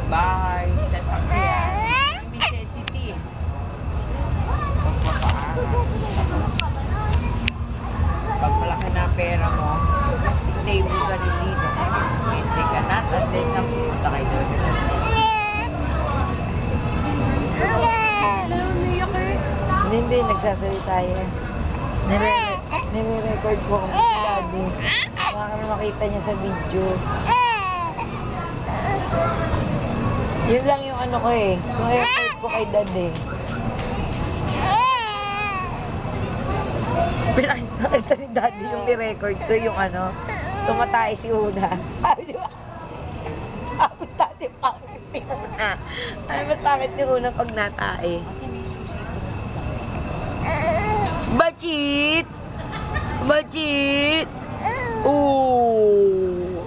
bahay, sasakyan, necessity. Pag malaki na ang pera mo, mas stable ka rin dito. Kasi hindi ka na, unless na pupunta kayo doon sa stable. Hindi, nagsasalita yan. Nire-record ko kung si Daddy. Baka makita niya sa video. Yun lang yung ano ko eh. Yung airport ko kay Daddy. Pinakita ni Daddy yung ni-record ko yung ano. Tumatay si Una. Sabi di ba? Sabi Daddy, bakit ni Una? Ano ba bakit ni Una pag natae? Kasi may susi ko na sa Bachit! Bachit! Oh!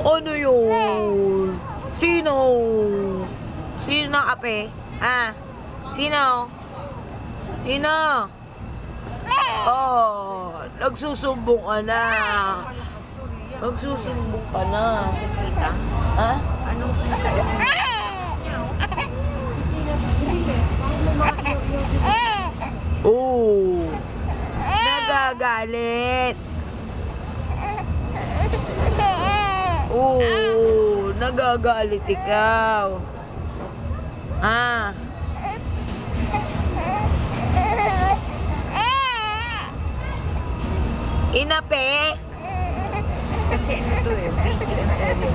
Ano yun? Sino? Sino na kape? Ah? Sino? Sino? Oh! Nagsusumbong ka na. Nagsusumbong ka na. Kita? Ha? Anong kita niya? Kasi nabili eh. May mga iyo-iyo. Oh! Nagagalit! Oh! Nagagalit ikaw! Ah! Inape! Kasi ito eh, busy ang area.